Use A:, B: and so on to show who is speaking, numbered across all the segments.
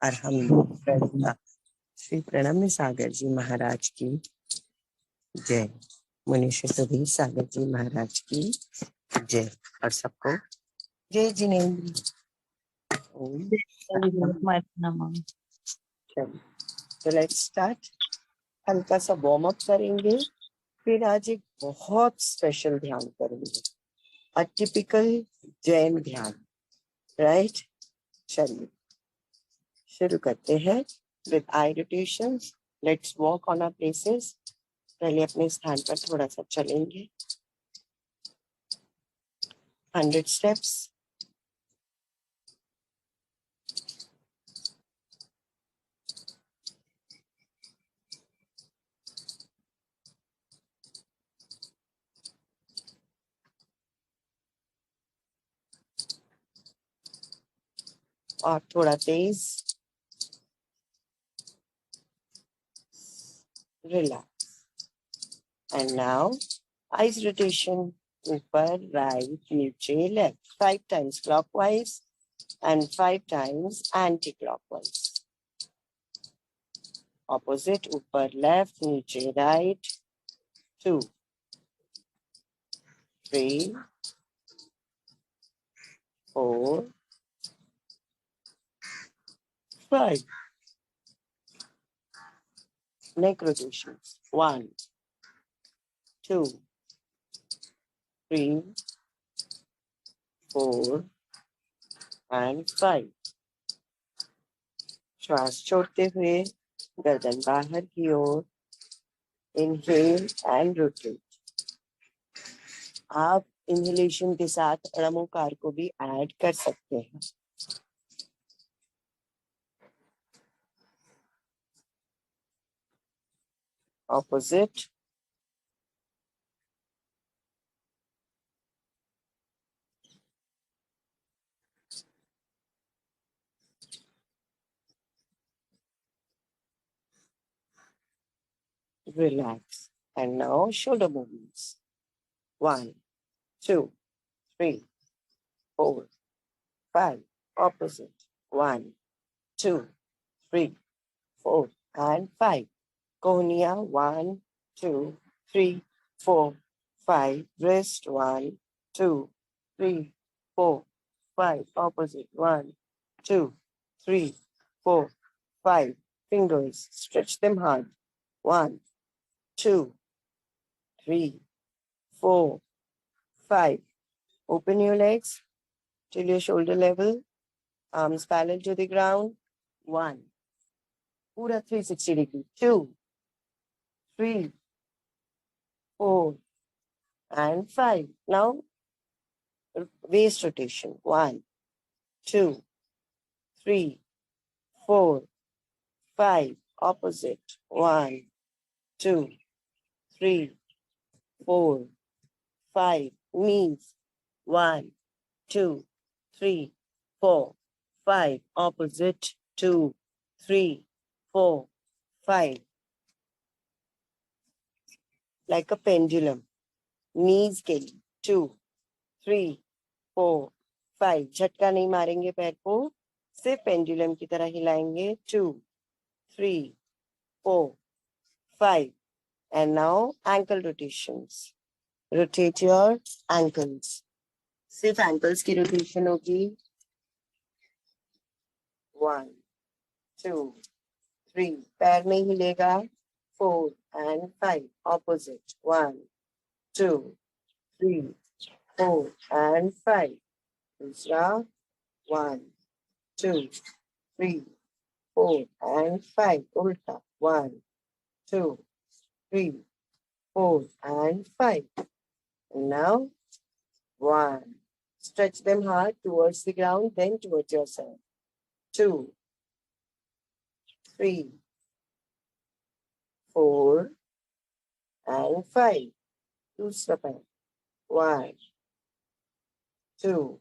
A: और हम श्री प्रणम्य सागर जी महाराज की जय। मुनीश्वर सुधीर सागर जी महाराज की जय। और सबको जय जिनेन्द्र। ओम। तो लेट्स स्टार्ट। हल्का सा वार्म अप करेंगे, फिर आज एक बहुत स्पेशल ध्यान करेंगे, अ टिपिकल जैन ध्यान। राइट, चलिए शुरू करते हैं with eye rotation. Let's walk on our places. पहले अपने स्थान पर थोड़ा सा चलेंगे, 100 स्टेप्स। और थोड़ा तेज, relax. And now eyes rotation, ऊपर राइट नीचे left, 5 times clockwise and 5 times anti-clockwise. Opposite, ऊपर लेफ्ट नीचे राइट, 2 3 4 5. Neck rotations, 1 2 3 4 and 5. श्वास छोड़ते हुए गर्दन बाहर की ओर, इनहेल एंड रोटेट। आप इनहेलेशन के साथ अड़मोकार को भी ऐड कर सकते हैं। Opposite, relax. And now shoulder movements, 1 2 3 4 5. Opposite, 1 2 3 4 and 5. Konya, 1 2 3 4 5. Wrist, 1 2 3 4 5. Opposite, 1 2 3 4 5. Fingers, stretch them hard, 1 2 3 4 5. Open your legs till your shoulder level, arms parallel to the ground, 1. Pura 360 degree, 2 3 4 and 5. Now waist rotation, 1 2 3 4 5. Opposite, 1 2 3 4 5. Knees, 1 2 3 4 5. Opposite, 2 3 4 5. Like a pendulum. Knees के लिए 2 3 4 5. झटका नहीं मारेंगे पैर को, सिर्फ pendulum की तरह हिलाएंगे, 2 3 4 5. And now ankle rotations. Rotate your ankles. सिर्फ ankles की rotation होगी, 1 2 3. पैर नहीं हिलेगा, 4 and 5. Opposite, 1 2 3 4 and 5. दूसरा, 1 2 3 4 and 5. उल्टा, 1 2 3 4 and 5. And now 1. Stretch them hard towards the ground, then towards yourself. 2 3 4 and 5. दूसरा पैर, 1 2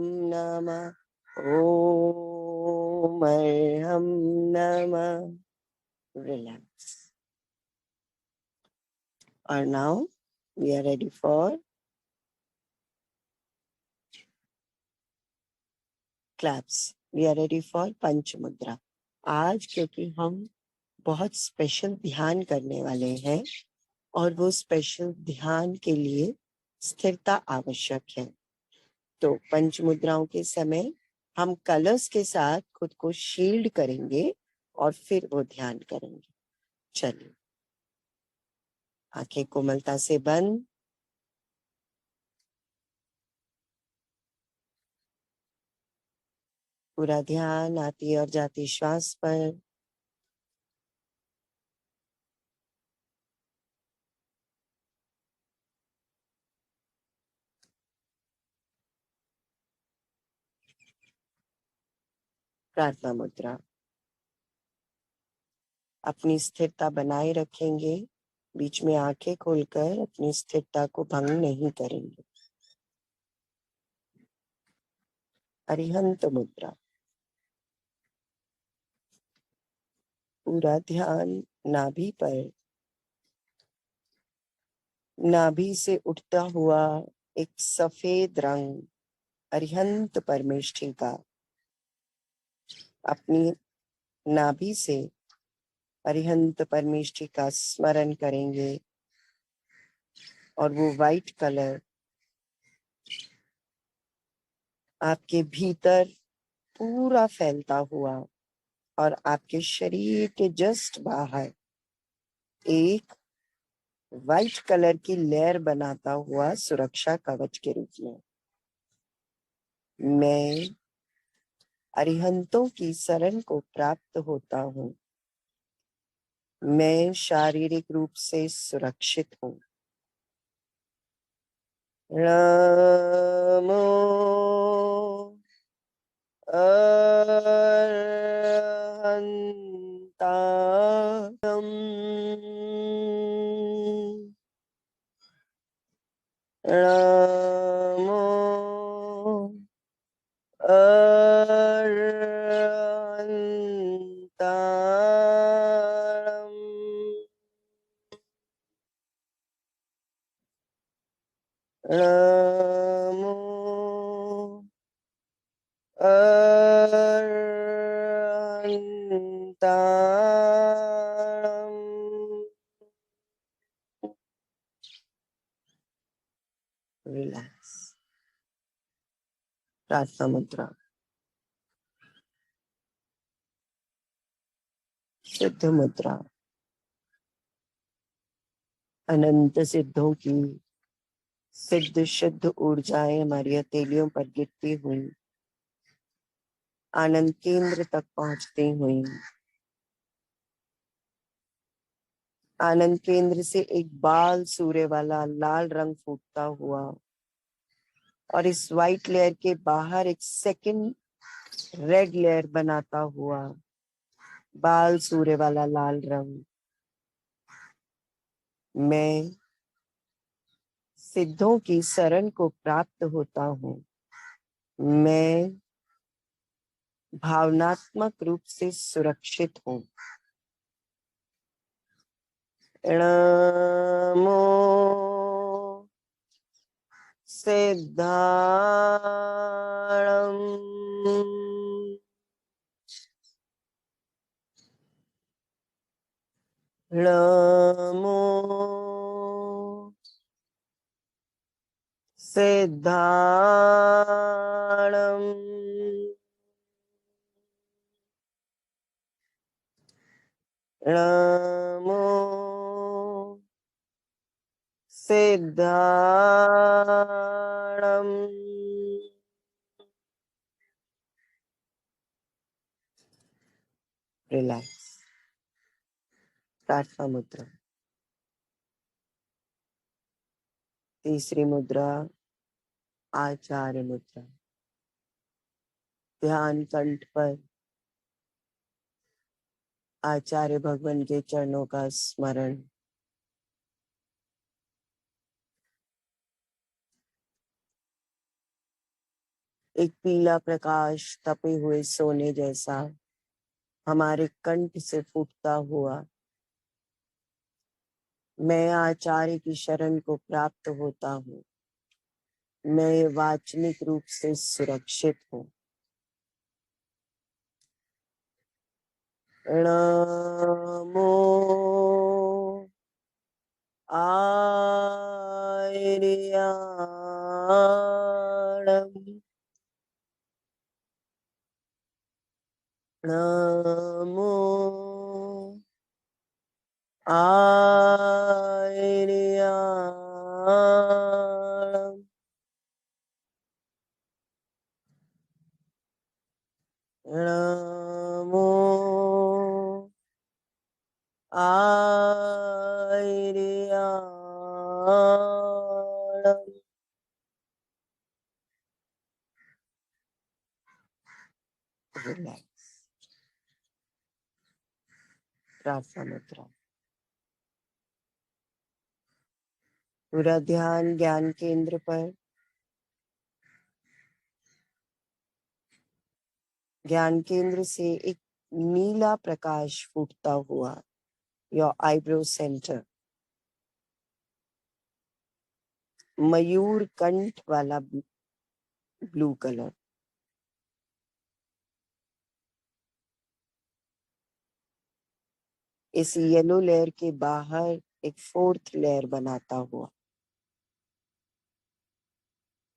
A: नमः, ओम अर्हं नमः. Relax. And now we are ready for claps. We are ready for पंच मुद्रा. आज क्योंकि हम बहुत स्पेशल ध्यान करने वाले हैं और वो स्पेशल ध्यान के लिए स्थिरता आवश्यक है, तो पंच मुद्राओं के समय हम कलर्स के साथ खुद को शील्ड करेंगे और फिर वो ध्यान करेंगे. चलिए, आंखें कोमलता से बंद. पूरा ध्यान आती और जाती श्वास पर. प्रार्थना मुद्रा. अपनी स्थिरता बनाए रखेंगे, बीच में आंखें खोलकर अपनी स्थिरता को भंग नहीं करेंगे. अरिहंत मुद्रा. पूरा ध्यान नाभि पर. नाभि से उठता हुआ एक सफेद रंग अरिहंत परमेष्ठी का. अपनी नाभि से अरिहंत परमेष्ठी का स्मरण करेंगे और वो वाइट कलर आपके भीतर पूरा फैलता हुआ और आपके शरीर के जस्ट बाहर एक वाइट कलर की लेयर बनाता हुआ सुरक्षा कवच के रूप में. मैं अरिहंतों की शरण को प्राप्त होता हूँ. मैं शारीरिक रूप से सुरक्षित हूँ. नमो अरहन्ताय. नमो अरहन्ताय. नमो अरहन्ताय. रिलैक्स. प्रार्थना मुद्रा. सिद्ध मुद्रा. अनंत सिद्धों की सिद्ध शुद्ध ऊर्जाएं हमारी हथेलियों पर गिरती हुई आनंद केंद्र तक पहुंचती हुई. आनंद केंद्र से एक बाल सूर्य वाला लाल रंग फूटता हुआ और इस वाइट लेयर के बाहर एक सेकंड रेड लेयर बनाता हुआ बाल सूर्य वाला लाल रंग. मैं सिद्धों की शरण को प्राप्त होता हूँ. मैं भावनात्मक रूप से सुरक्षित हूँ. नमो सिद्धाणं. नमो सिद्धाणं. नमो सिद्धाणं. रिलैक्स. प्रार्थना मुद्रा. तीसरी मुद्रा आचार्य मुद्रा. ध्यान कंठ पर आचार्य भगवान के चरणों का स्मरण. एक पीला प्रकाश तपे हुए सोने जैसा हमारे कंठ से फूटता हुआ मैं आचार्य की शरण को प्राप्त होता हूँ। मैं वाचनिक रूप से सुरक्षित हूँ। नमो आर्याणम् नमो आर्याणम् नमो आर्याणम् रिलैक्स। प्रार्थना मुद्रा। पूरा ध्यान ज्ञान केंद्र पर। ज्ञान केंद्र से एक नीला प्रकाश फूटता हुआ योर आईब्रो सेंटर। मयूर कंठ वाला ब्लू कलर। इस येलो लेयर के बाहर एक फोर्थ लेयर बनाता हुआ।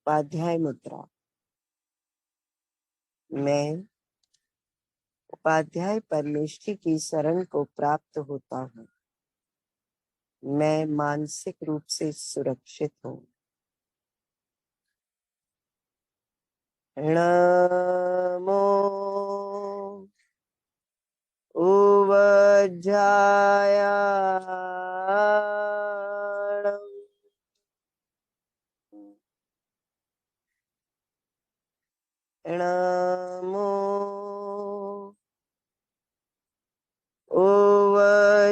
A: उपाध्याय मुद्रा। मैं उपाध्याय परमेष्ठी की शरण को प्राप्त होता हूँ। मैं मानसिक रूप से सुरक्षित हूँ। नमो उवज्जायाणम् नमो उवज्जायाणम्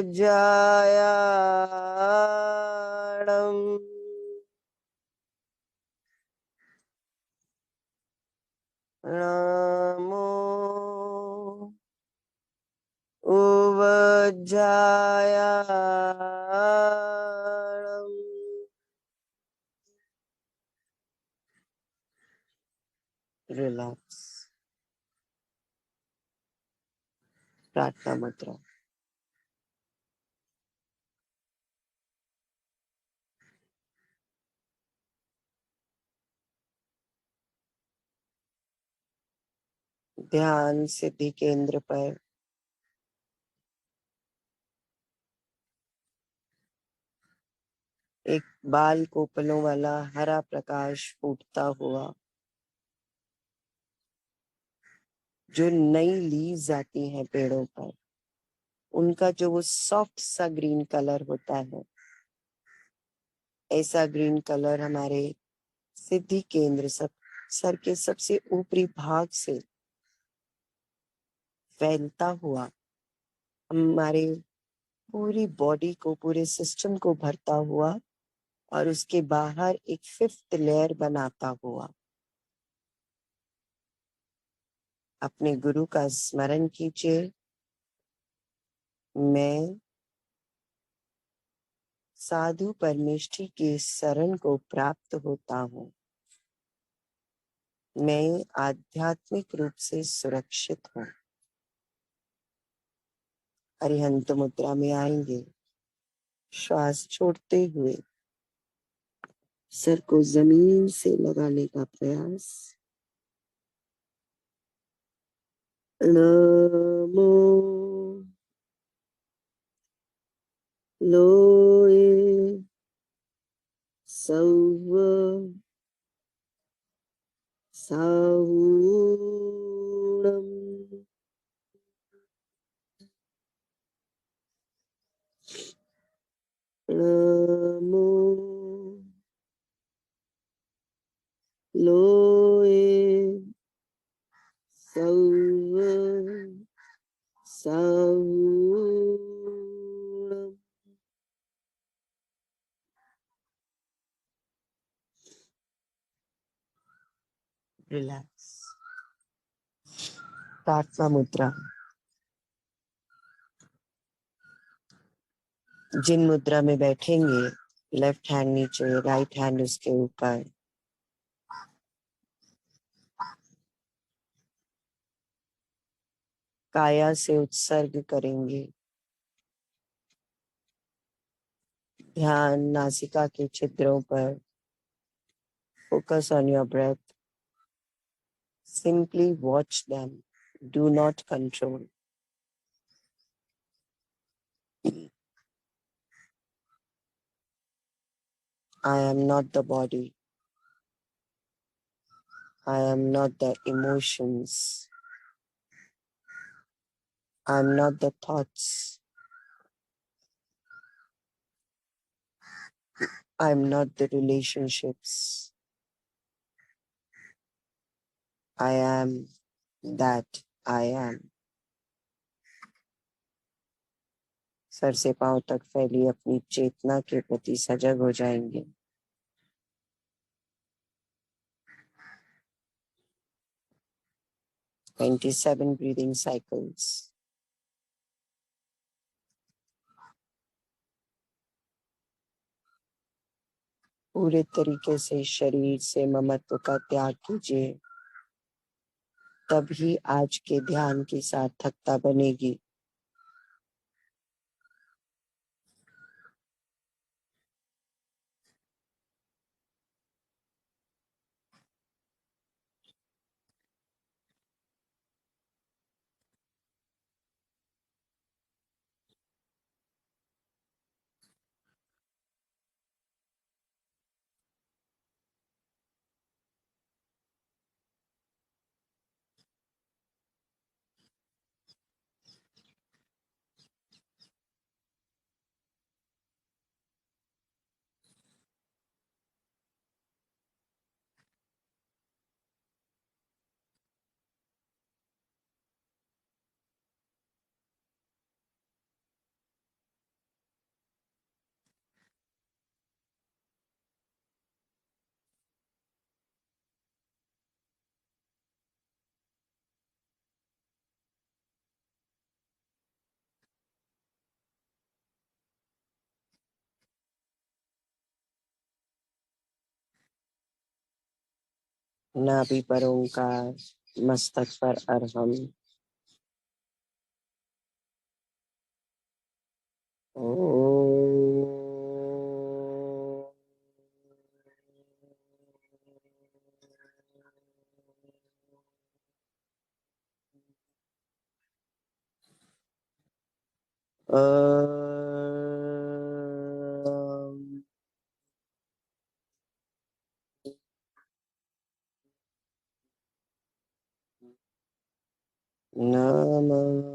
A: नमो उवज्जायाणम् रिलैक्स। प्रार्थना मुद्रा। ध्यान सिद्धि केंद्र पर एक बाल कोपलों वाला हरा प्रकाश फूटता हुआ जो नई लीव्स आती हैं पेड़ों पर, उनका जो वो सॉफ्ट सा ग्रीन कलर होता है, ऐसा ग्रीन कलर हमारे सिद्धि केंद्र सर के सबसे ऊपरी भाग से फैलता हुआ हमारे पूरी बॉडी को, पूरे सिस्टम को भरता हुआ और उसके बाहर एक फिफ्थ लेयर बनाता हुआ। अपने गुरु का स्मरण कीजिए। मैं साधु परमेष्ठी के शरण को प्राप्त होता हूँ। मैं आध्यात्मिक रूप से सुरक्षित हूँ। अरिहंत मुद्रा में आएंगे। श्वास छोड़ते हुए सर को जमीन से लगाने का प्रयास। नमो लोए सौव साहूणम नमो लोए सौव साहूणम। रिलैक्स। प्रार्थना मुद्रा। जिन मुद्रा में बैठेंगे, लेफ्ट हैंड नीचे, राइट हैंड उसके ऊपर, काया से उत्सर्ग करेंगे। ध्यान नासिका के छिद्रों पर। Focus on your breath. Simply watch them, do not control. I am not the body. I am not the emotions. I am not the thoughts. I am not the relationships. I am that I am. Sir से पांव तक फैली अपनी चेतना के प्रति सजग हो जाएंगे। 27 breathing cycles. पूरे तरीके से शरीर से ममत्व का त्याग कीजिए, तभी आज के ध्यान की सार्थकता बनेगी। नाभि पर ओंकार, मस्तक पर अरहम। नमः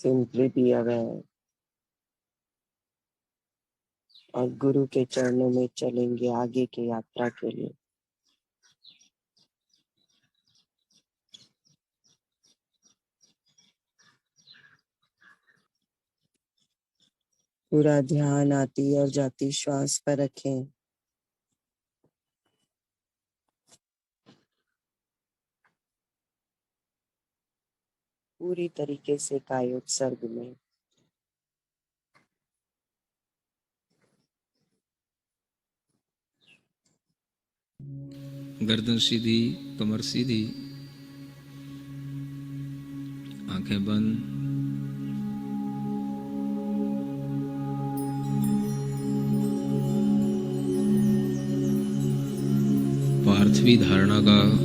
A: Simply be aware और गुरु के चरणों में चलेंगे आगे की यात्रा के लिए। पूरा ध्यान आती और जाती श्वास पर रखें। पूरी तरीके से काय उत्सर्ग में।
B: गर्दन सीधी, कमर सीधी, आंखें बंद। पार्थिवी धारणा का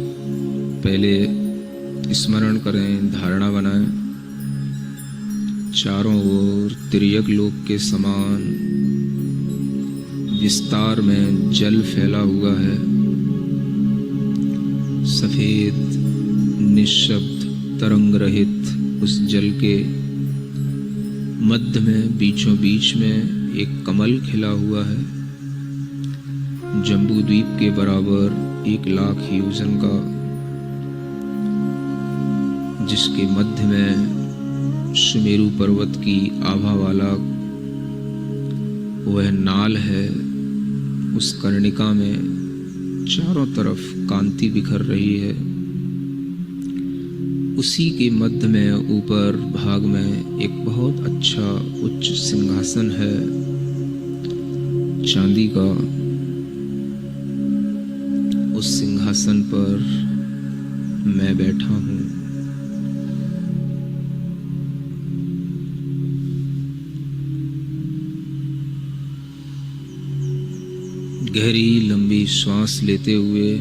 B: पहले स्मरण करें, धारणा बनाएं। चारों ओर तिर्यक लोक के समान विस्तार में जल फैला हुआ है। सफेद निश्शब्द तरंग रहित उस जल के मध्य में बीचों बीच में एक कमल खिला हुआ है, जम्बू द्वीप के बराबर 1,00,000 योजन का, जिसके मध्य में सुमेरु पर्वत की आभा वाला वह नाल है। उस कर्णिका में चारों तरफ कांति बिखर रही है। उसी के मध्य में ऊपर भाग में एक बहुत अच्छा उच्च सिंहासन है चांदी का। उस सिंहासन पर मैं बैठा हूँ। गहरी लंबी श्वास लेते हुए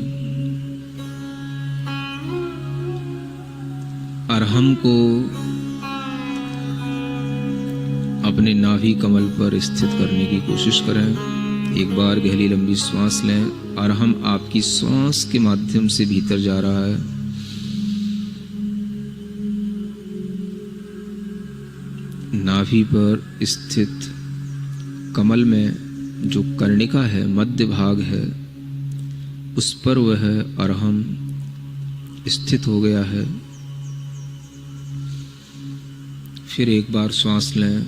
B: अरहम को अपने नाभि कमल पर स्थित करने की कोशिश करें। एक बार गहरी लंबी श्वास लें। अरहम आपकी श्वास के माध्यम से भीतर जा रहा है। नाभि पर स्थित कमल में जो कर्णिका है, मध्य भाग है, उस पर वह अरहम स्थित हो गया है। फिर एक बार श्वास लें।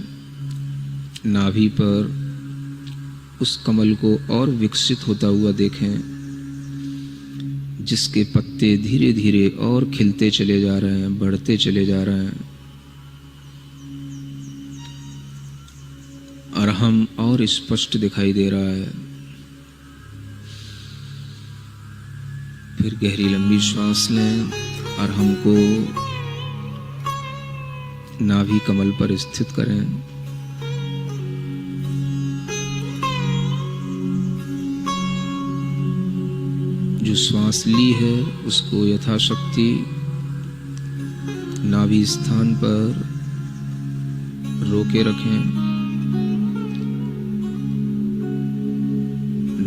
B: नाभि पर उस कमल को और विकसित होता हुआ देखें, जिसके पत्ते धीरे धीरे और खिलते चले जा रहे हैं, बढ़ते चले जा रहे हैं। अरहम और स्पष्ट दिखाई दे रहा है। फिर गहरी लंबी श्वास लें। अरहम को नाभि कमल पर स्थित करें। जो श्वास ली है उसको यथाशक्ति नाभि स्थान पर रोके रखें।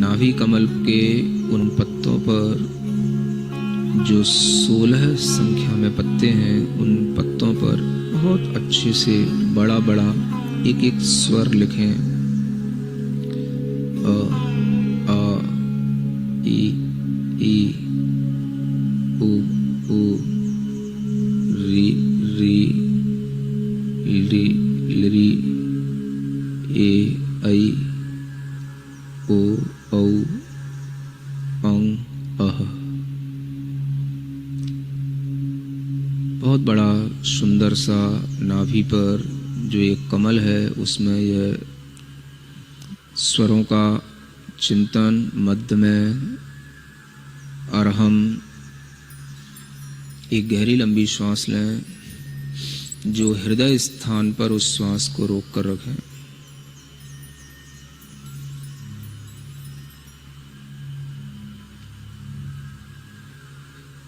B: नाभि कमल के उन पत्तों पर जो 16 संख्या में पत्ते हैं, उन पत्तों पर बहुत अच्छे से बड़ा बड़ा एक एक स्वर लिखें। अ, आ, ई, ई, उ, री, री, ली, लरी, ए, ऐ, ओ, औ, औं, अह। बहुत बड़ा सुंदर सा नाभि पर जो एक कमल है, उसमें यह स्वरों का चिंतन। मध्य में अरहम। एक गहरी लंबी श्वास लें। जो हृदय स्थान पर उस श्वास को रोक कर रखें।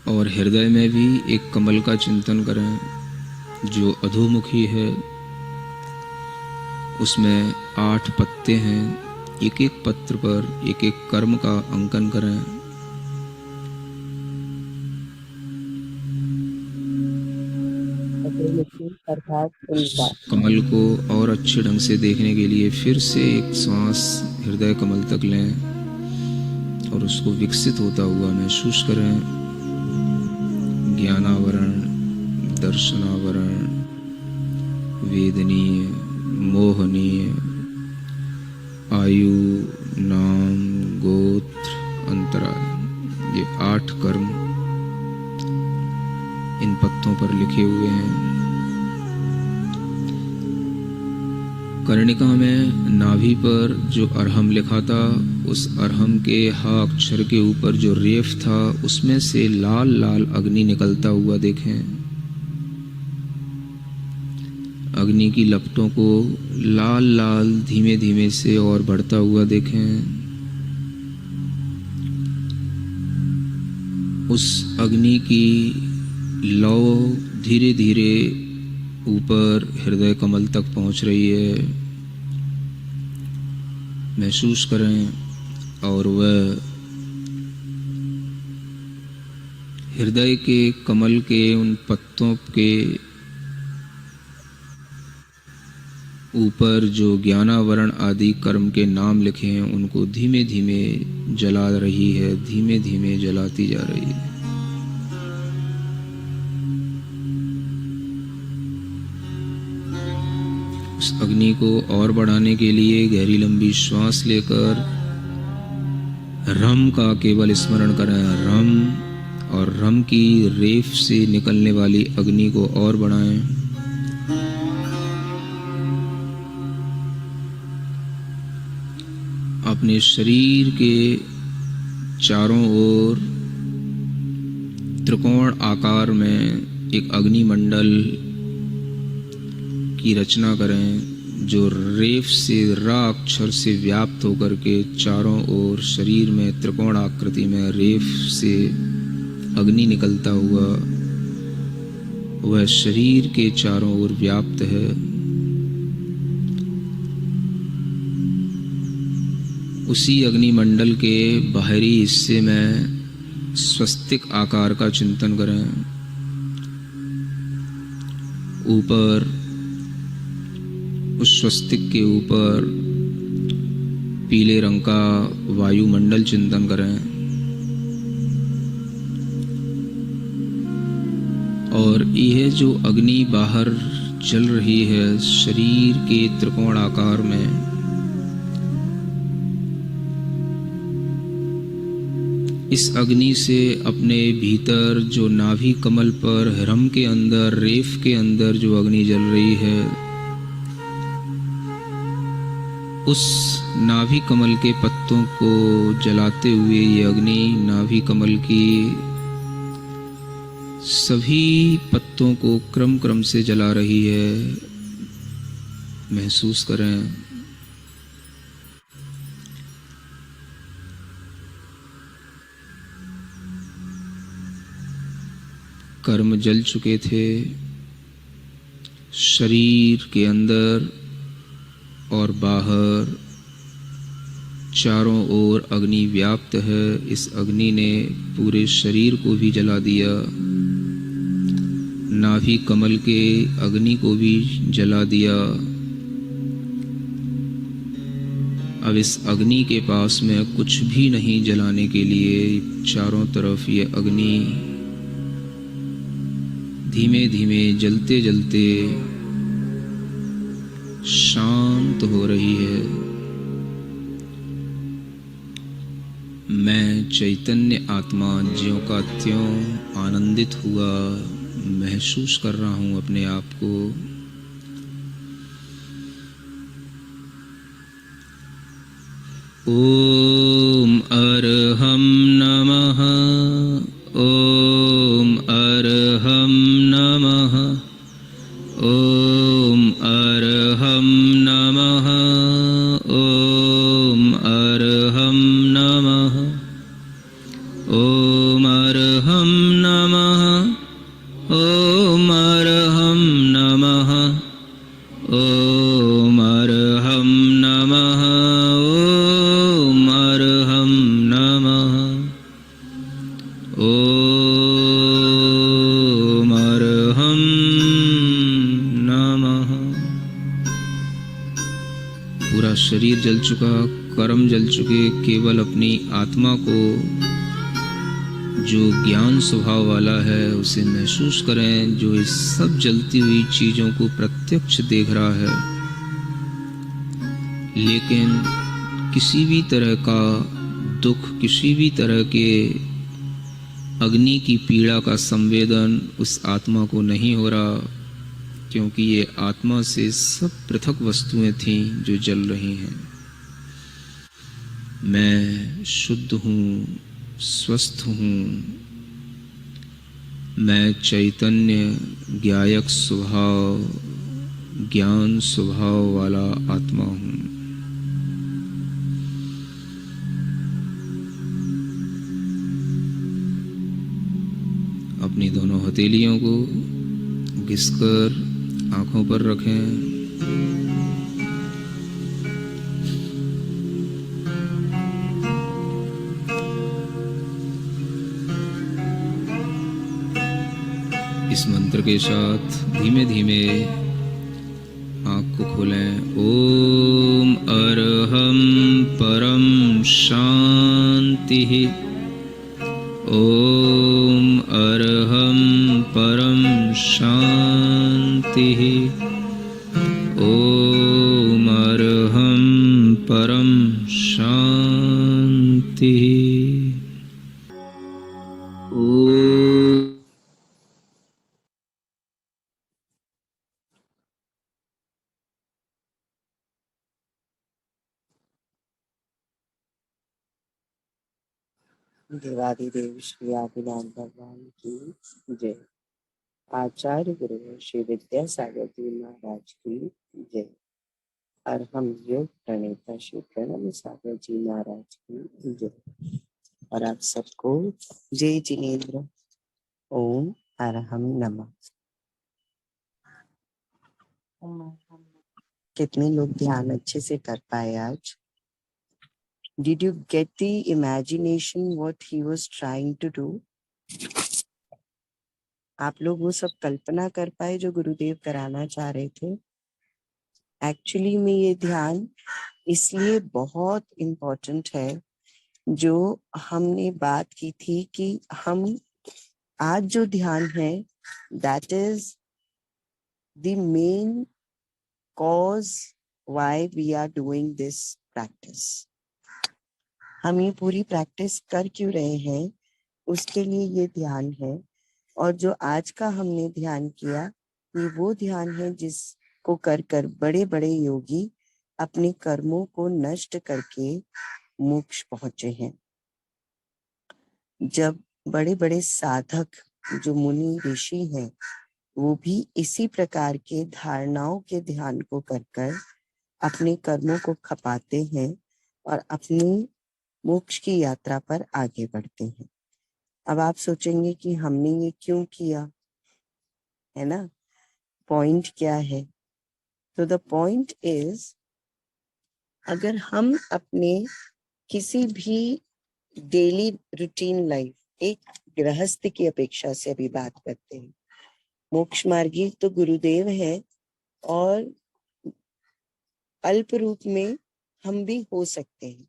B: और हृदय में भी एक कमल का चिंतन करें जो अधोमुखी है। उसमें 8 पत्ते हैं। एक एक पत्र पर एक एक कर्म का अंकन करें।
A: अर्थात उल्टा।
B: कमल को और अच्छे ढंग से देखने के लिए फिर से एक श्वास हृदय कमल तक लें और उसको विकसित होता हुआ महसूस करें। ज्ञानावरण, दर्शनावरण, वेदनीय, मोहनीय, आयु, नाम, गोत्र, अंतराल, ये 8 कर्म इन पत्तों पर लिखे हुए हैं। कर्णिका में नाभि पर जो अरहम लिखा था, उस अरहम के हा अक्षर के ऊपर जो रेफ था, उसमें से लाल लाल अग्नि निकलता हुआ देखें। अग्नि की लपटों को लाल लाल धीमे धीमे से और बढ़ता हुआ देखें। उस अग्नि की लौ धीरे धीरे ऊपर हृदय कमल तक पहुंच रही है। महसूस करें और वह हृदय के कमल के उन पत्तों के ऊपर जो ज्ञानावरण आदि कर्म के नाम लिखे हैं, उनको धीमे धीमे जला रही है, धीमे धीमे जलाती जा रही है। उस अग्नि को और बढ़ाने के लिए गहरी लंबी श्वास लेकर रम का केवल स्मरण करें। रम और रम की रेफ से निकलने वाली अग्नि को और बढ़ाएं। अपने शरीर के चारों ओर त्रिकोण आकार में एक अग्निमंडल की रचना करें, जो रेफ से रा अक्षर से व्याप्त होकर के चारों ओर शरीर में त्रिकोण आकृति में रेफ से अग्नि निकलता हुआ वह शरीर के चारों ओर व्याप्त है। उसी अग्निमंडल के बाहरी हिस्से में स्वस्तिक आकार का चिंतन करें। ऊपर उस स्वस्तिक के ऊपर पीले रंग का वायुमंडल चिंतन करें और यह जो अग्नि बाहर जल रही है शरीर के त्रिकोण आकार में, इस अग्नि से अपने भीतर जो नाभि कमल पर रम के अंदर रेफ के अंदर जो अग्नि जल रही है, उस नाभि कमल के पत्तों को जलाते हुए ये अग्नि नाभि कमल की सभी पत्तों को क्रम क्रम से जला रही है। महसूस करें। कर्म जल चुके थे। शरीर के अंदर और बाहर चारों ओर अग्नि व्याप्त है। इस अग्नि ने पूरे शरीर को भी जला दिया, नाभि कमल के अग्नि को भी जला दिया। अब इस अग्नि के पास में कुछ भी नहीं जलाने के लिए। चारों तरफ ये अग्नि धीमे धीमे जलते जलते शांत हो रही है। मैं चैतन्य आत्मा ज्यों का त्यों आनंदित हुआ महसूस कर रहा हूं अपने आप को। ओम अरहम नमः। ओम अरहम नमः। ओम अरहम नमः। ओम अरहम नमः। ओम अरहम नमः। ओम अरहम नमः। ओम अरहम नमः। ओम अरहम नमः। ओम अरहम नमः। पूरा शरीर जल चुका, कर्म जल चुके, केवल अपनी आत्मा को जो ज्ञान स्वभाव वाला है उसे महसूस करें, जो इस सब जलती हुई चीजों को प्रत्यक्ष देख रहा है, लेकिन किसी भी तरह का दुख, किसी भी तरह के अग्नि की पीड़ा का संवेदन उस आत्मा को नहीं हो रहा। क्योंकि ये आत्मा से सब पृथक वस्तुएं थीं जो जल रही हैं। मैं शुद्ध हूँ, स्वस्थ हूँ, मैं चैतन्य ज्ञायक स्वभाव, ज्ञान स्वभाव वाला आत्मा हूँ। अपनी दोनों हथेलियों को घिसकर आंखों पर रखें। इस मंत्र के साथ धीमे धीमे आँख को खोलें। ओम अरहम परम शांतिः। ओम अरहम परम शांतिः। ओम अरहम परम शांतिः। ओम
A: देवादिदेव श्री आदिनाथ भगवान की जय। आचार्य गुरु श्री विद्यासागर जी महाराज की जय। और हम योग प्रणेता श्री प्रणव सागर जी महाराज की जय। और आप सबको जय जिनेन्द्र। ओम अरहम नमः। कितने लोग ध्यान अच्छे से कर पाए आज? Did you get the imagination what he was trying to do? आप लोग वो सब कल्पना कर पाए जो गुरुदेव कराना चाह रहे थे? एक्चुअली में ये ध्यान इसलिए बहुत इम्पोर्टेंट है, जो हमने बात की थी कि हम आज जो ध्यान है that is the main cause why we are doing this practice. हम ये पूरी प्रैक्टिस कर क्यों रहे हैं, उसके लिए ये ध्यान है। और जो आज का हमने ध्यान किया, ये वो ध्यान है जिसको कर कर बड़े बड़े योगी अपने कर्मों को नष्ट करके मोक्ष पहुंचे हैं। जब बड़े बड़े साधक जो मुनि ऋषि हैं, वो भी इसी प्रकार के धारणाओं के ध्यान को कर कर अपने कर्मों को खपाते हैं और अपनी मोक्ष की यात्रा पर आगे बढ़ते हैं। अब आप सोचेंगे कि हमने ये क्यों किया, है ना? पॉइंट क्या है? तो द पॉइंट इज, अगर हम अपने किसी भी डेली रूटीन लाइफ, एक गृहस्थ की अपेक्षा से अभी बात करते हैं, मोक्ष मार्गी तो गुरुदेव है और अल्प रूप में हम भी हो सकते हैं,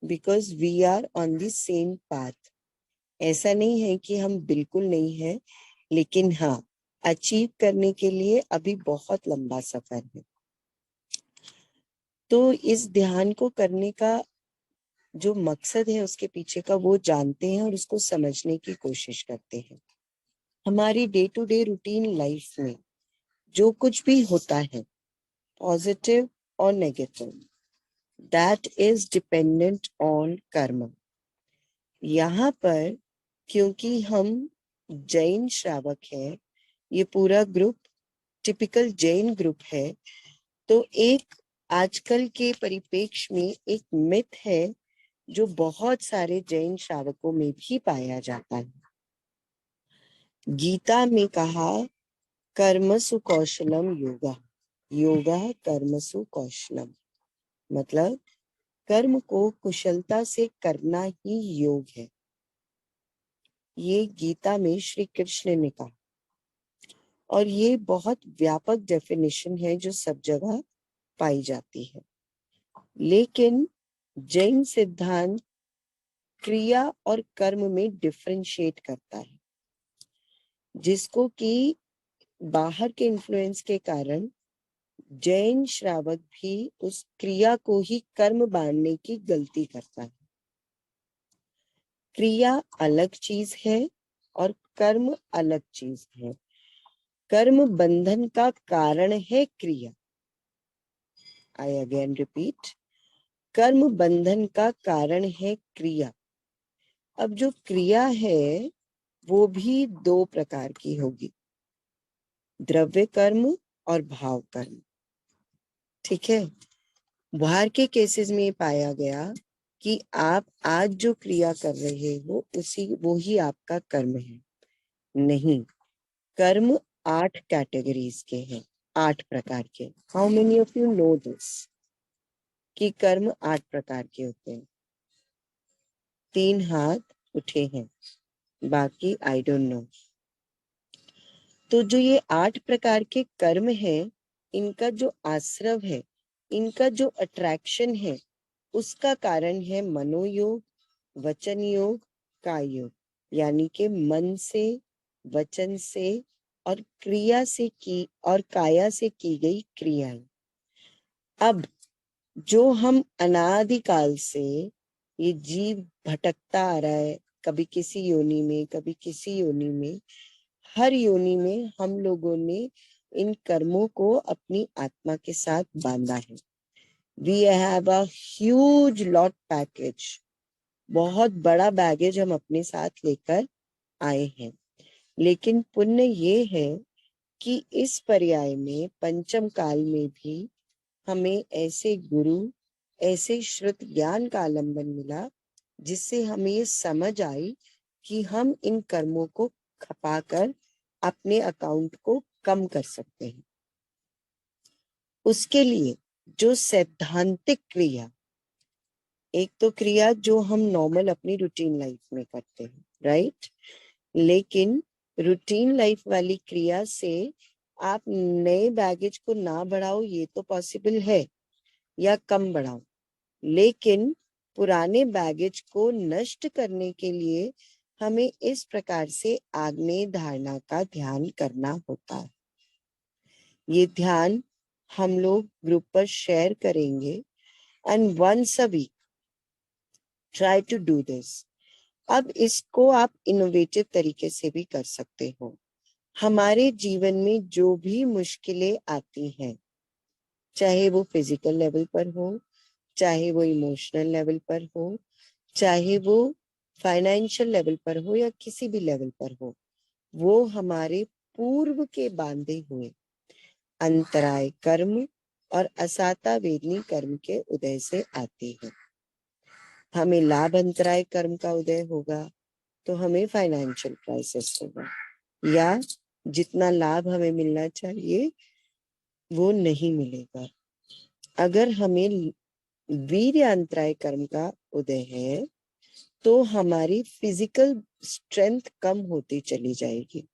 A: because we are on the same path. ऐसा नहीं है कि हम बिल्कुल नहीं है, लेकिन हाँ, अचीव करने के लिए अभी बहुत लंबा सफर है। तो इस ध्यान को करने का जो मकसद है उसके पीछे का, वो जानते हैं और उसको समझने की कोशिश करते हैं। हमारी day to day routine life में जो कुछ भी होता है, पॉजिटिव और negative, that is dependent on karma. यहाँ पर क्योंकि हम जैन श्रावक हैं, ये पूरा ग्रुप टिपिकल जैन ग्रुप है, तो एक आजकल के परिप्रेक्ष्य में एक मिथ है जो बहुत सारे जैन श्रावकों में भी पाया जाता है। गीता में कहा कर्मसु कौशलम योगा, योगा कर्मसु कौशलम, मतलब कर्म को कुशलता से करना ही योग है। ये गीता में श्री कृष्ण ने कहा, और ये बहुत व्यापक डेफिनेशन है जो सब जगह पाई जाती है। लेकिन जैन सिद्धांत क्रिया और कर्म में डिफरेंशिएट करता है, जिसको कि बाहर के इन्फ्लुएंस के कारण जैन श्रावक भी उस क्रिया को ही कर्म मानने की गलती करता है। क्रिया अलग चीज है और कर्म अलग चीज है। कर्म बंधन का कारण है क्रिया। आई अगेन रिपीट, कर्म बंधन का कारण है क्रिया। अब जो क्रिया है वो भी दो प्रकार की होगी, द्रव्य कर्म और भाव कर्म। ठीक है, बाहर के केसेस में पाया गया कि आप आज जो क्रिया कर रहे हो वो ही आपका कर्म है। नहीं, कर्म 8 कैटेगरीज के हैं, 8 प्रकार के। How many of you know this कि कर्म 8 प्रकार के होते हैं? 3 हाथ उठे हैं, बाकी आई डोंट नो। तो जो ये 8 प्रकार के कर्म है, इनका जो आश्रव है, इनका जो अट्रैक्शन है, उसका कारण है मनोयोग, वचन योग, काय योग। यानी कि मन से, वचन से और क्रिया से की और काया से की गई क्रियाएं। अब जो हम अनादिकाल से ये जीव भटकता आ रहा है, कभी किसी योनि में, कभी किसी योनि में, हर योनि में हम लोगों ने इन कर्मों को अपनी आत्मा के साथ बांधा है। We have a huge lot package, बहुत बड़ा बैगेज हम अपने साथ लेकर आए हैं। लेकिन पुण्य ये है कि इस पर्याय में, पंचम काल में भी हमें ऐसे गुरु, ऐसे श्रुत ज्ञान का आलंबन मिला जिससे हमें ये समझ आई कि हम इन कर्मों को खपाकर अपने अकाउंट को कम कर सकते हैं। उसके लिए जो सैद्धांतिक क्रिया, एक तो क्रिया जो हम नॉर्मल अपनी रूटीन लाइफ में करते हैं, राइट, लेकिन रूटीन लाइफ वाली क्रिया से आप नए बैगेज को ना बढ़ाओ ये तो पॉसिबल है, या कम बढ़ाओ, लेकिन पुराने बैगेज को नष्ट करने के लिए हमें इस प्रकार से आग्नेय धारणा का ध्यान करना होता है। ये ध्यान हम लोग ग्रुप पर शेयर करेंगे and once a week try to do this. अब इसको आप इनोवेटिव तरीके से भी कर सकते हो। हमारे जीवन में जो भी मुश्किलें आती हैं, चाहे वो फिजिकल लेवल पर हो, चाहे वो इमोशनल लेवल पर हो, चाहे वो फाइनेंशियल लेवल पर हो या किसी भी लेवल पर हो, वो हमारे पूर्व के बांधे हुए अंतराय कर्म और असाता वेदनी कर्म के उदय से आती है। हमें लाभ अंतराय कर्म का उदय होगा तो हमें फाइनेंशियल क्राइसिस होगा, या जितना लाभ हमें मिलना चाहिए वो नहीं मिलेगा। अगर हमें वीर्य अंतराय कर्म का उदय है तो हमारी फिजिकल स्ट्रेंथ कम होती चली जाएगी।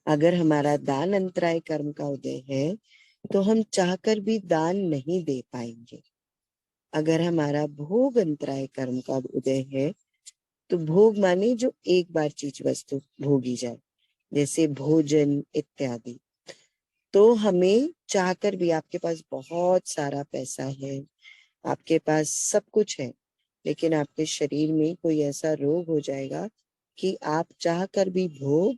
A: अगर हमारा दान अंतराय कर्म का उदय है तो हम चाहकर भी दान नहीं दे पाएंगे। अगर हमारा भोग अंतराय कर्म का उदय है, तो भोग माने जो एक बार चीज वस्तु भोगी जाए, जैसे भोजन इत्यादि, तो हमें चाहकर भी, आपके पास बहुत सारा पैसा है, आपके पास सब कुछ है, लेकिन आपके शरीर में कोई ऐसा रोग हो जाएगा कि आप चाहकर भी भोग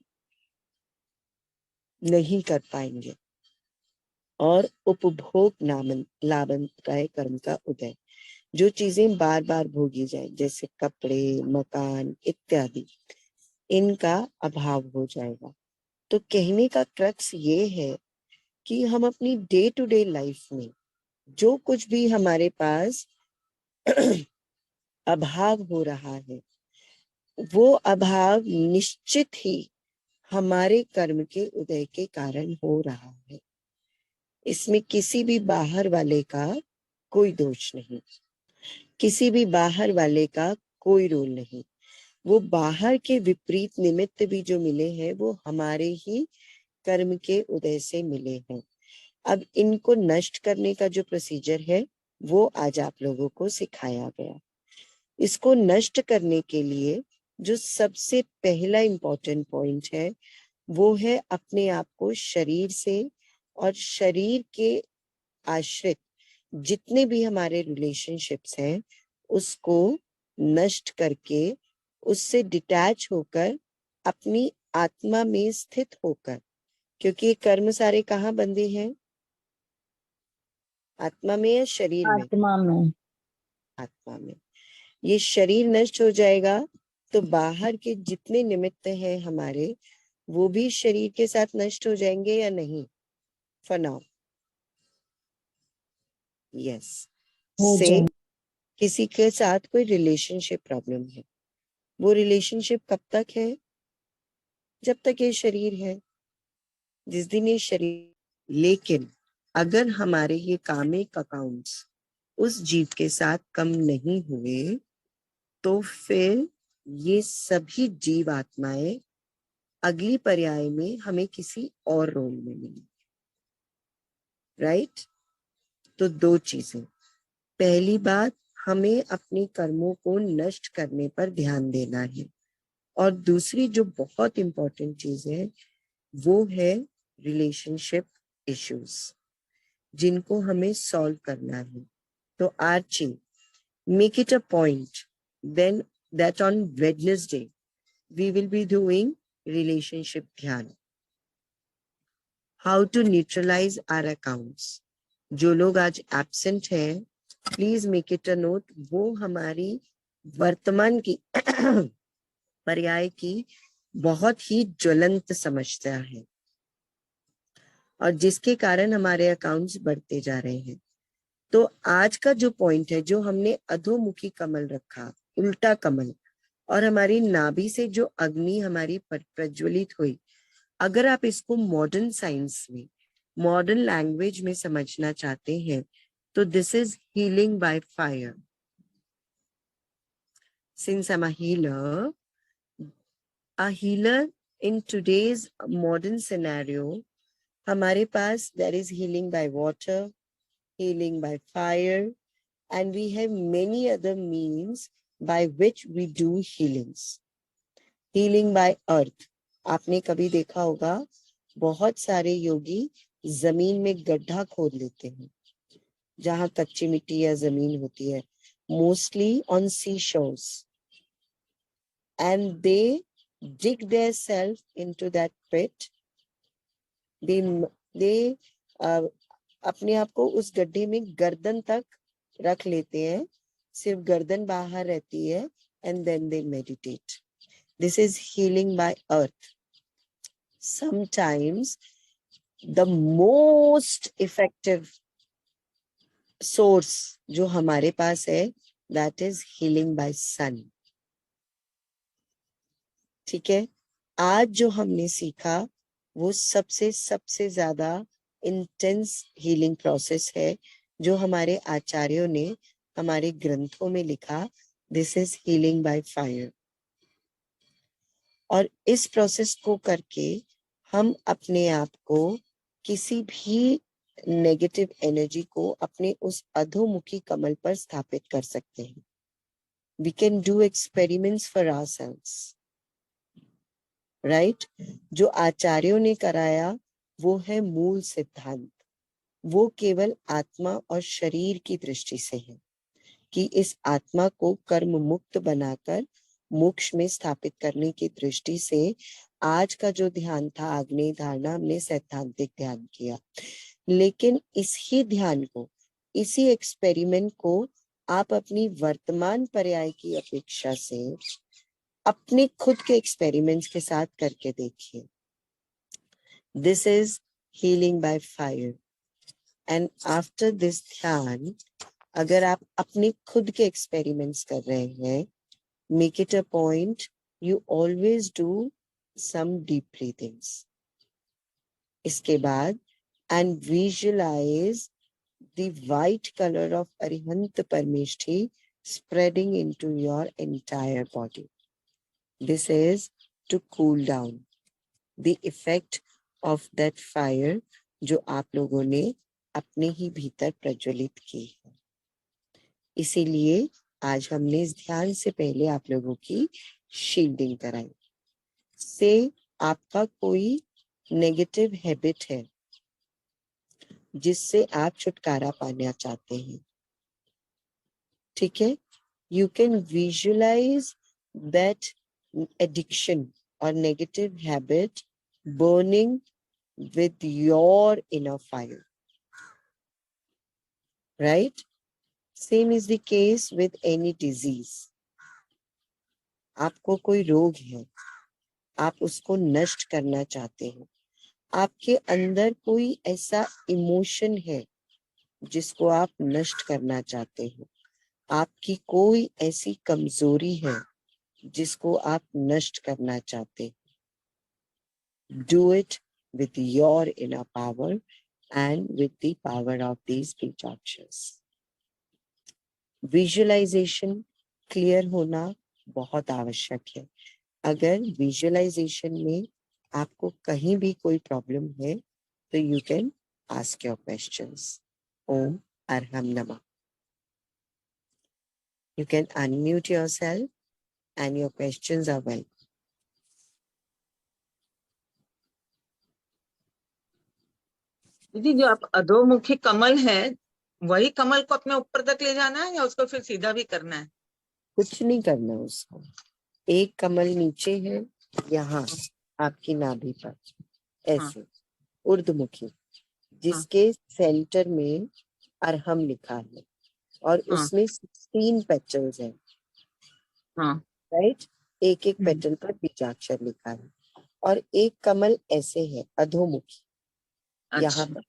A: नहीं कर पाएंगे। और उपभोग लाभंतराय कर्म का उदय, जो चीजें बार बार भोगी जाए, जैसे कपड़े, मकान इत्यादि, इनका अभाव हो जाएगा। तो कहने का क्रक्स ये है कि हम अपनी डे टू डे लाइफ में जो कुछ भी हमारे पास अभाव हो रहा है, वो अभाव निश्चित ही हमारे कर्म के उदय के कारण हो रहा है। इसमें किसी भी बाहर वाले का कोई दोष नहीं, किसी भी बाहर वाले का कोई रोल नहीं। वो बाहर के विपरीत निमित्त भी जो मिले हैं वो हमारे ही कर्म के उदय से मिले हैं। अब इनको नष्ट करने का जो प्रोसीजर है वो आज आप लोगों को सिखाया गया। इसको नष्ट करने के लिए जो सबसे पहला इम्पोर्टेंट पॉइंट है वो है अपने आप को शरीर से और शरीर के आश्रित जितने भी हमारे रिलेशनशिप्स हैं उसको नष्ट करके, उससे डिटैच होकर, अपनी आत्मा में स्थित होकर क्योंकि ये कर्म सारे कहाँ बंधे हैं? आत्मा में या शरीर में?
C: आत्मा में।
A: आत्मा में। ये शरीर नष्ट हो जाएगा तो बाहर के जितने निमित्त हैं हमारे, वो भी शरीर के साथ नष्ट हो जाएंगे या नहीं? For now yes.
C: हो
A: से
C: जाए।
A: किसी के साथ कोई रिलेशनशिप प्रॉब्लम है, वो रिलेशनशिप कब तक है? जब तक ये शरीर है। जिस दिन ये शरीर, लेकिन अगर हमारे ये कामिक अकाउंट्स उस जीव के साथ कम नहीं हुए तो फिर ये सभी जीव आत्माएं अगली पर्याय में हमें किसी और रोल में मिलेंगी। राइट? तो दो चीजें, पहली बात, हमें अपने कर्मों को नष्ट करने पर ध्यान देना है, और दूसरी जो बहुत इंपॉर्टेंट चीज है वो है रिलेशनशिप इश्यूज, जिनको हमें सॉल्व करना है। तो Archie, make it a point then that on Wednesday we will be doing relationship dhyan, how to neutralize our accounts. जो लोग आज एब्सेंट हैं, please make it a note, वो हमारी वर्तमान की पर्याय की बहुत ही ज्वलंत समस्या है, और जिसके कारण हमारे अकाउंट्स बढ़ते जा रहे हैं। तो आज का जो पॉइंट है, जो हमने अधोमुखी कमल रखा, उल्टा कमल, और हमारी नाभि से जो अग्नि हमारी प्रज्वलित हुई, अगर आप इसको मॉडर्न साइंस में, मॉडर्न लैंग्वेज में समझना चाहते हैं तो this is healing by fire. Since I'm a healer in today's modern scenario, हमारे पास there is healing by water, healing by fire, and we have many other means by which we do healings. Healing by earth, आपने कभी देखा होगा बहुत सारे योगी जमीन में गड्ढा खोद लेते हैं जहां कच्ची मिट्टी या जमीन होती है, mostly on sea shores, and they dig their self into that pit. they अपने आप को उस गड्ढे में गर्दन तक रख लेते हैं, सिर्फ गर्दन बाहर रहती है, and then they meditate. This is healing by earth. Sometimes the most effective source जो हमारे पास है, that is healing by sun. ठीक है? आज जो हमने सीखा वो सबसे ज्यादा इंटेंस हीलिंग प्रोसेस है, जो हमारे आचार्यों ने हमारे ग्रंथों में लिखा, this is healing by fire. और इस प्रोसेस को करके हम अपने आप को किसी भी नेगेटिव एनर्जी को अपने उस अधोमुखी कमल पर स्थापित कर सकते हैं. We can do experiments for ourselves. Right? जो आचार्यों ने कराया वो है मूल सिद्धांत. वो केवल आत्मा और शरीर की दृष्टि से है कि इस आत्मा को कर्म मुक्त बनाकर मोक्ष में स्थापित करने की दृष्टि से आज का जो ध्यान था, आग्नेय धारणा, हमने सैद्धांतिक ध्यान किया. लेकिन इसी ध्यान को, इसी एक्सपेरिमेंट को आप अपनी वर्तमान पर्याय की अपेक्षा से अपने खुद के एक्सपेरिमेंट्स के साथ करके देखिए. This is healing by fire. And after this ध्यान, अगर आप अपने खुद के एक्सपेरिमेंट्स कर रहे हैं, make it a point, you always do some deep breathings. इसके बाद and visualise the white colour of Arihant Parameshthi spreading into your entire body. This is to cool down the effect of that fire जो आप लोगों ने अपने ही भीतर प्रज्वलित की है. इसीलिए आज हमने इस ध्यान से पहले आप लोगों की शील्डिंग कराई. से आपका कोई नेगेटिव हैबिट है जिससे आप छुटकारा पाना चाहते हैं, ठीक है, you can visualise that addiction or negative habit burning with your inner fire. Right? Same is the case with any disease. आपको कोई रोग है, आप उसको नष्ट करना चाहते हो, आपके अंदर कोई ऐसा इमोशन है जिसको आप नष्ट करना चाहते हो, आपकी कोई ऐसी कमजोरी है जिसको आप नष्ट करना चाहते हो. Do it with your inner power and with the power of these Bijakshas. Visualisation clear होना बहुत आवश्यक है. अगर विजुअलाइजेशन में आपको कहीं भी कोई प्रॉब्लम है तो you can ask your questions. ओम अरहम नमः. You can unmute yourself and your questions are welcome.
C: दीदी, जो आप अधोमुखी कमल है, वही कमल को अपने ऊपर तक ले जाना है या उसको फिर सीधा भी करना है?
A: कुछ नहीं करना उसको. एक कमल नीचे है यहाँ आपकी नाभि पर, ऐसे ऊर्ध्वमुखी, जिसके सेंटर में अरहम लिखा है और उसमें 16 पेटल्स हैं. राइट? एक एक पेटल पर बीजाक्षर लिखा है और एक कमल ऐसे है अधोमुखी, यहाँ पर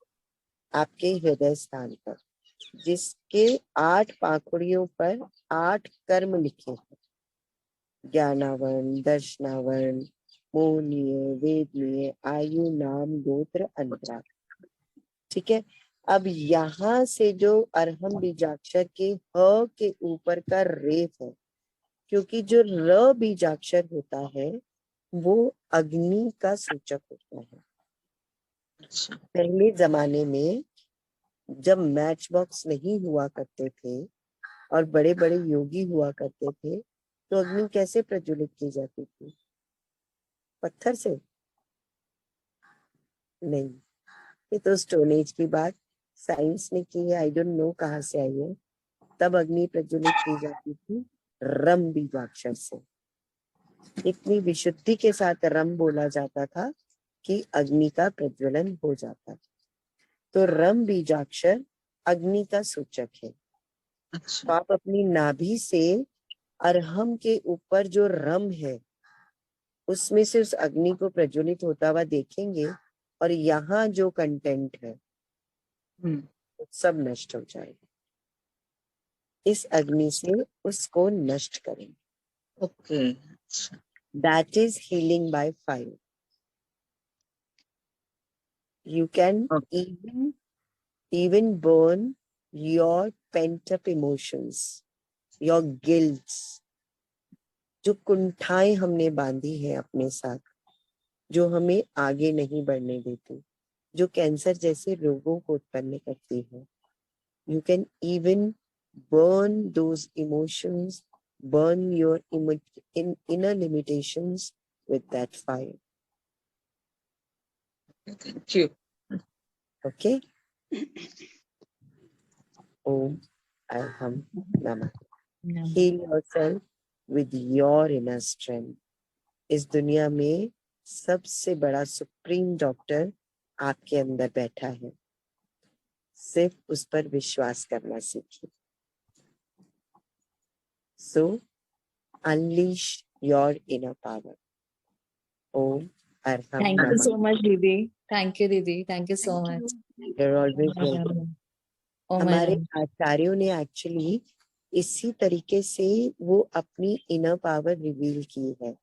A: आपके हृदय स्थान पर, जिसके 8 पाखुड़ियों पर 8 कर्म लिखे हैं. ज्ञानावरण, दर्शनावरण, मोहनीय, वेदनीय, आयु, नाम, गोत्र, अंतराल. ठीक है. अब यहाँ से जो अरहम बीजाक्षर के ह के ऊपर का रेफ है, क्योंकि जो र बीजाक्षर होता है वो अग्नि का सूचक होता है. पहले जमाने में जब मैच बॉक्स नहीं हुआ करते थे और बड़े बड़े योगी हुआ करते थे तो अग्नि कैसे प्रज्वलित की जाती थी? पत्थर से? नहीं, ये तो स्टोन एज की बात साइंस ने की है. आई डोंट नो कहाँ से आई है. तब अग्नि प्रज्वलित की जाती थी रम बीजाक्षर से. इतनी विशुद्धि के साथ रम बोला जाता था कि अग्नि का प्रज्वलन हो जाता. तो रम बीजाक्षर अग्नि का सूचक है. तो आप अपनी नाभि से अरहम के ऊपर जो रम है उसमें से उस अग्नि को प्रज्वलित होता हुआ देखेंगे और यहाँ जो कंटेंट है वो सब नष्ट हो जाएगा. इस अग्नि से उसको नष्ट करेंगे.
C: Okay.
A: That is healing by fire. You can even burn your pent up emotions, your guilts, जो कुंठाएं हमने बांधी है अपने साथ, जो हमें आगे नहीं बढ़ने देती, जो कैंसर जैसे रोगों को उत्पन्न करती है. You can even burn those emotions, burn your inner limitations with that fire.
C: Thank you.
A: Okay? Om Arham Namah. Heal yourself with your inner strength. इस दुनिया में सबसे बड़ा सुप्रीम डॉक्टर आपके अंदर बैठा है. सिर्फ उस पर विश्वास करना सीखिए. So unleash your inner power. Om Arham
D: Thank
A: Namah.
D: you so much, Didi. Thank you, Didi. Thank you so much.
A: You're always welcome. हमारे आचार्यों ने एक्चुअली इसी तरीके से वो अपनी इनर पावर रिवील की है.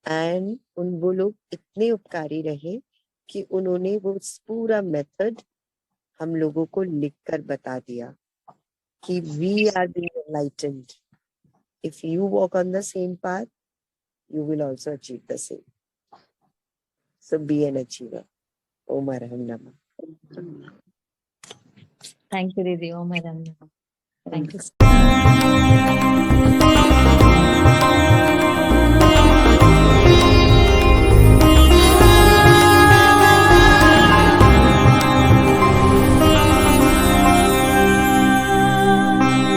A: एंड वो लोग इतने उपकारी रहे कि उन्होंने वो पूरा मेथड हम लोगों को लिखकर बता दिया कि we are being enlightened. If you walk on the same path you will also achieve the same. So be an achiever. ओम अरहम नमः.
D: Thank you, Didi. Oh, my God. Thank you.